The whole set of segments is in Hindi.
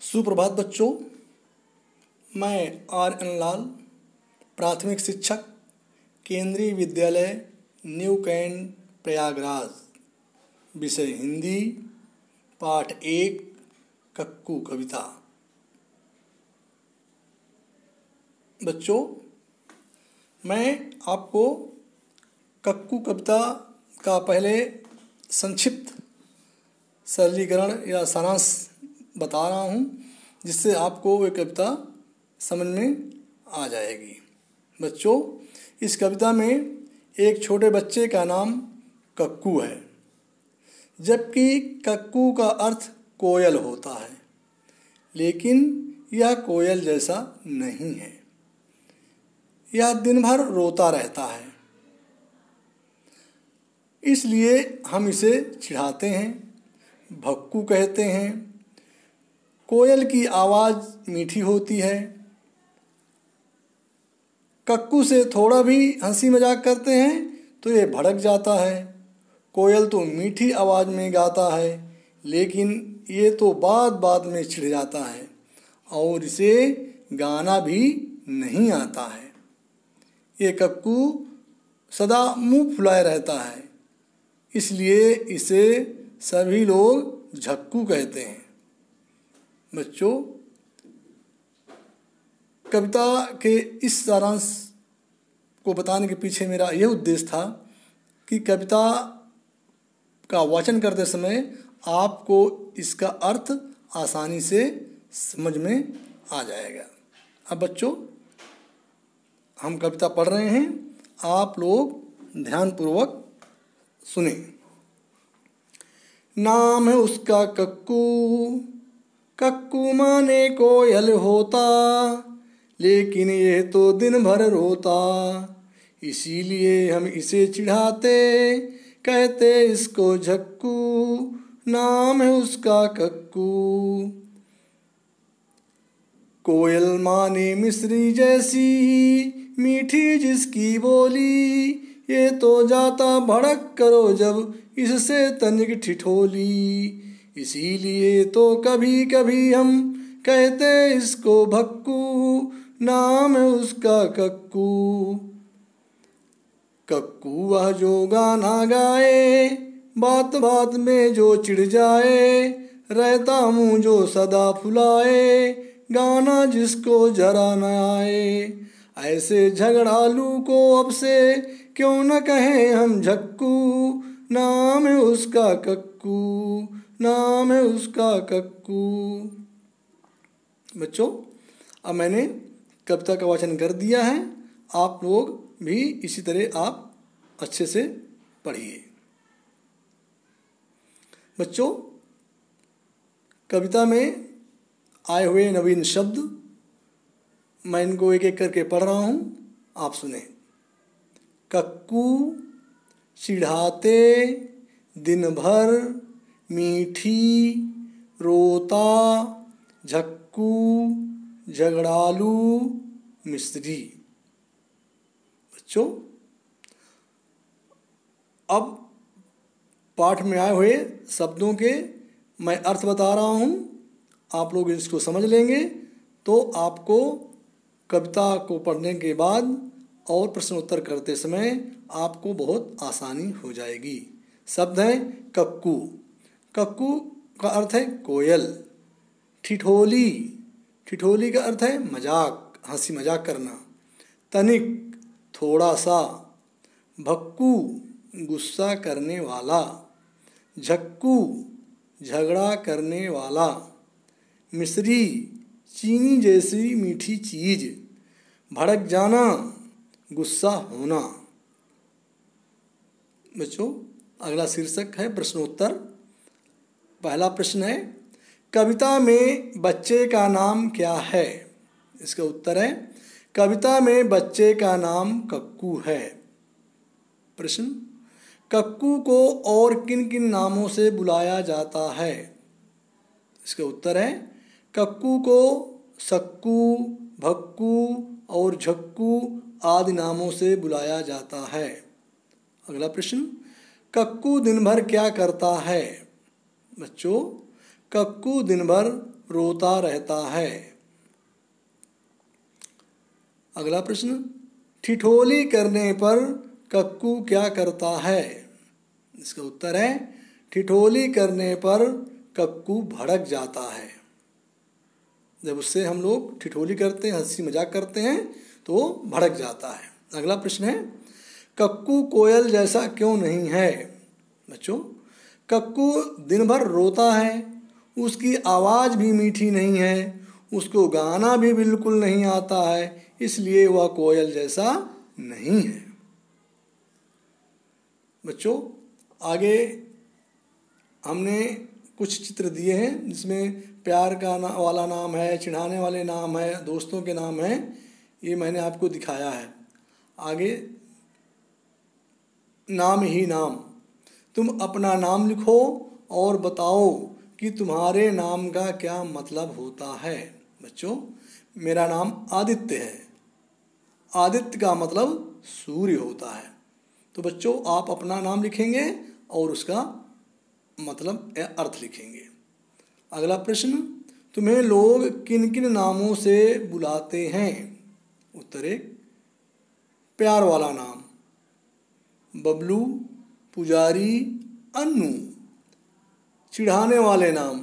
सुप्रभात बच्चों, मैं R.N. लाल, प्राथमिक शिक्षक, केंद्रीय विद्यालय न्यू कैंट प्रयागराज। विषय हिंदी, पाठ 1, कक्कू कविता। बच्चों, मैं आपको कक्कू कविता का पहले संक्षिप्त सरलीकरण या सारांश बता रहा हूँ, जिससे आपको वह कविता समझ में आ जाएगी। बच्चों, इस कविता में एक छोटे बच्चे का नाम कक्कू है, जबकि कक्कू का अर्थ कोयल होता है, लेकिन यह कोयल जैसा नहीं है। यह दिन भर रोता रहता है, इसलिए हम इसे चिढ़ाते हैं, भक्कू कहते हैं। कोयल की आवाज़ मीठी होती है। कक्कू से थोड़ा भी हंसी मजाक करते हैं तो ये भड़क जाता है। कोयल तो मीठी आवाज़ में गाता है, लेकिन ये तो बात बात में चिढ़ जाता है और इसे गाना भी नहीं आता है। ये कक्कू सदा मुंह फुलाए रहता है, इसलिए इसे सभी लोग झक्कू कहते हैं। बच्चों, कविता के इस सारांश को बताने के पीछे मेरा यह उद्देश्य था कि कविता का वाचन करते समय आपको इसका अर्थ आसानी से समझ में आ जाएगा। अब बच्चों, हम कविता पढ़ रहे हैं, आप लोग ध्यानपूर्वक सुने। नाम है उसका कक्कू, कक्कू माने कोयल होता, लेकिन ये तो दिन भर रोता, इसीलिए हम इसे चिढ़ाते, कहते इसको झक्कू, नाम है उसका कक्कू। कोयल माने मिस्री जैसी मीठी जिसकी बोली, ये तो जाता भड़क करो जब इससे तनिक ठिठोली, इसीलिए तो कभी कभी हम कहते इसको भक्कू, नाम है उसका कक्कू। कक्कू वह जो गाना गाए, बात बात में जो चिढ़ जाए, रहता मुँह जो सदा फुलाए, गाना जिसको जरा न आए, ऐसे झगड़ालू को अब से क्यों न कहें हम झक्कू, नाम है उसका कक्कू, नाम है उसका कक्कू। बच्चों, अब मैंने कविता का वाचन कर दिया है, आप लोग भी इसी तरह आप अच्छे से पढ़िए। बच्चों, कविता में आए हुए नवीन शब्द मैं इनको एक एक करके पढ़ रहा हूँ, आप सुने। कक्कू, चिढ़ाते, दिन भर, मीठी, रोता, झक्कू, झगड़ालू, मिस्री। बच्चों, अब पाठ में आए हुए शब्दों के मैं अर्थ बता रहा हूँ, आप लोग इसको समझ लेंगे तो आपको कविता को पढ़ने के बाद और प्रश्न उत्तर करते समय आपको बहुत आसानी हो जाएगी। शब्द है कक्कू। कक्कू का अर्थ है कोयल। ठिठोली, ठिठोली का अर्थ है मजाक, हंसी मजाक करना। तनिक, थोड़ा सा। भक्कू, गुस्सा करने वाला। झक्कू, झगड़ा करने वाला। मिस्री, चीनी जैसी मीठी चीज। भड़क जाना, गुस्सा होना। बच्चों, अगला शीर्षक है प्रश्नोत्तर। पहला प्रश्न है, कविता में बच्चे का नाम क्या है? इसका उत्तर है, कविता में बच्चे का नाम कक्कू है। प्रश्न, कक्कू को और किन किन नामों से बुलाया जाता है? इसका उत्तर है, कक्कू को सक्कू, भक्कू और झक्कू आदि नामों से बुलाया जाता है। अगला प्रश्न, कक्कू दिन भर क्या करता है? बच्चों, कक्कू दिन भर रोता रहता है। अगला प्रश्न, ठिठोली करने पर कक्कू क्या करता है? इसका उत्तर है ठिठोली करने पर कक्कू भड़क जाता है। जब उससे हम लोग ठिठोली करते हैं, हंसी मजाक करते हैं, तो वो भड़क जाता है। अगला प्रश्न है, कक्कू कोयल जैसा क्यों नहीं है? बच्चों, कक्कू दिन भर रोता है, उसकी आवाज़ भी मीठी नहीं है, उसको गाना भी बिल्कुल नहीं आता है, इसलिए वह कोयल जैसा नहीं है। बच्चों, आगे हमने कुछ चित्र दिए हैं जिसमें प्यार का वाला नाम है, चिढ़ाने वाले नाम है, दोस्तों के नाम हैं, ये मैंने आपको दिखाया है। आगे नाम ही नाम, तुम अपना नाम लिखो और बताओ कि तुम्हारे नाम का क्या मतलब होता है। बच्चों, मेरा नाम आदित्य है। आदित्य का मतलब सूर्य होता है। तो बच्चों, आप अपना नाम लिखेंगे और उसका मतलब अर्थ लिखेंगे। अगला प्रश्न, तुम्हें लोग किन किन नामों से बुलाते हैं? उत्तर एक, प्यार वाला नाम बबलू, पुजारी, अन्नू। चिढ़ाने वाले नाम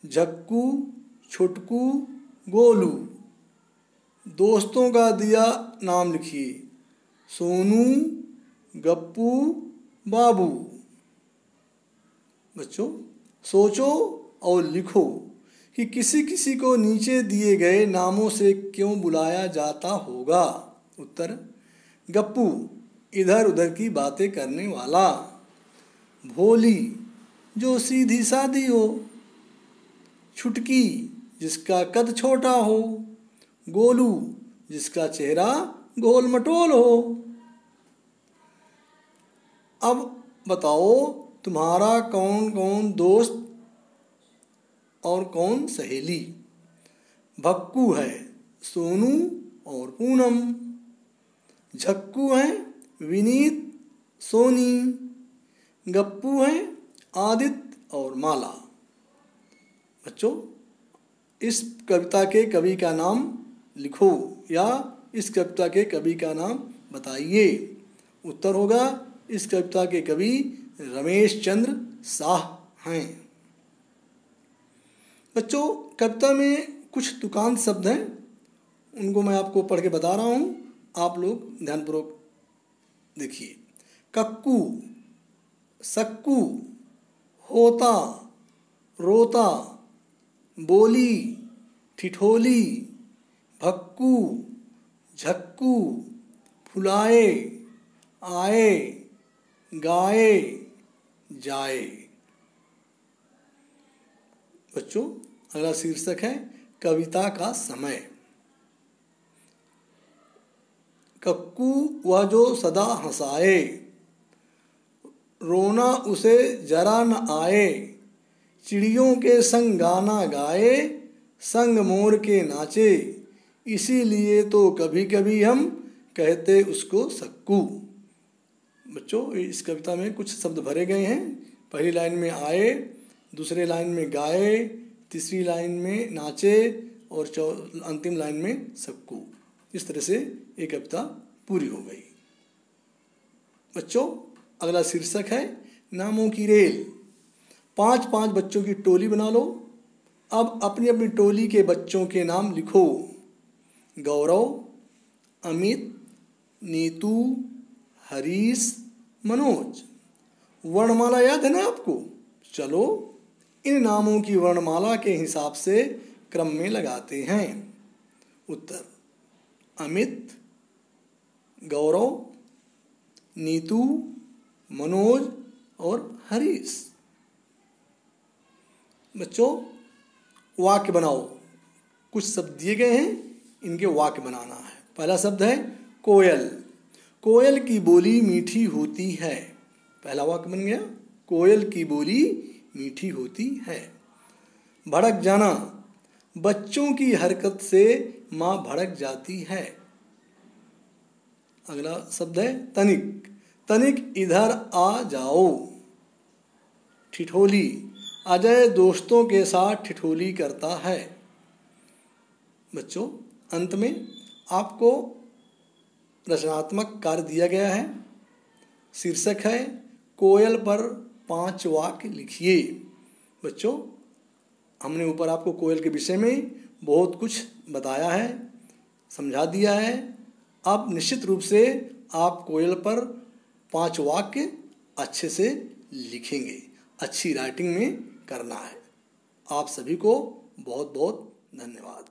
झक्कू, छुटकू, गोलू। दोस्तों का दिया नाम लिखिए, सोनू, गप्पू, बाबू। बच्चों, सोचो और लिखो कि किसी किसी को नीचे दिए गए नामों से क्यों बुलाया जाता होगा। उत्तर, गप्पू, इधर उधर की बातें करने वाला। भोली, जो सीधी सादी हो। छुटकी, जिसका कद छोटा हो। गोलू, जिसका चेहरा गोल मटोल हो। अब बताओ, तुम्हारा कौन कौन दोस्त और कौन सहेली? भक्कू है सोनू और पूनम। झक्कू है विनीत, सोनी। गप्पू है आदित्य और माला। बच्चों, इस कविता के कवि का नाम लिखो या इस कविता के कवि का नाम बताइए। उत्तर होगा, इस कविता के कवि रमेश चंद्र शाह हैं। बच्चों, कविता में कुछ तुकांत शब्द हैं, उनको मैं आपको पढ़ के बता रहा हूँ, आप लोग ध्यानपूर्वक देखिए। कक्कू, सक्कू, होता, रोता, बोली, ठिठोली, भक्कू, झक्कू, फुलाए, आए, गाए, जाए। बच्चों, अगला शीर्षक है कविता का समय। कक्कू वह जो सदा हंसाए, रोना उसे जरा न आए। चिड़ियों के संग गाना गाए, संग मोर के नाचे। इसीलिए तो कभी कभी हम कहते उसको सक्कू। बच्चों, इस कविता में कुछ शब्द भरे गए हैं। पहली लाइन में आए, दूसरे लाइन में गाए, तीसरी लाइन में नाचे और अंतिम लाइन में सक्कू। इस तरह से ये कविता पूरी हो गई। बच्चों, अगला शीर्षक है नामों की रेल। 5-5 बच्चों की टोली बना लो। अब अपनी अपनी टोली के बच्चों के नाम लिखो। गौरव, अमित, नीतू, हरीश, मनोज। वर्णमाला याद है ना आपको? चलो, इन नामों की वर्णमाला के हिसाब से क्रम में लगाते हैं। उत्तर, अमित, गौरव, नीतू, मनोज और हरीश। बच्चों, वाक्य बनाओ। कुछ शब्द दिए गए हैं, इनके वाक्य बनाना है। पहला शब्द है कोयल। कोयल की बोली मीठी होती है। पहला वाक्य बन गया, कोयल की बोली मीठी होती है। भड़क जाना, बच्चों की हरकत से माँ भड़क जाती है। अगला शब्द है तनिक। तनिक इधर आ जाओ। ठिठोली, अजय दोस्तों के साथ ठिठोली करता है। बच्चों, अंत में आपको रचनात्मक कार्य दिया गया है। शीर्षक है कोयल पर 5 वाक्य लिखिए। बच्चों, हमने ऊपर आपको कोयल के विषय में बहुत कुछ बताया है, समझा दिया है। अब निश्चित रूप से आप कोयल पर 5 वाक्य अच्छे से लिखेंगे, अच्छी राइटिंग में करना है। आप सभी को बहुत बहुत धन्यवाद।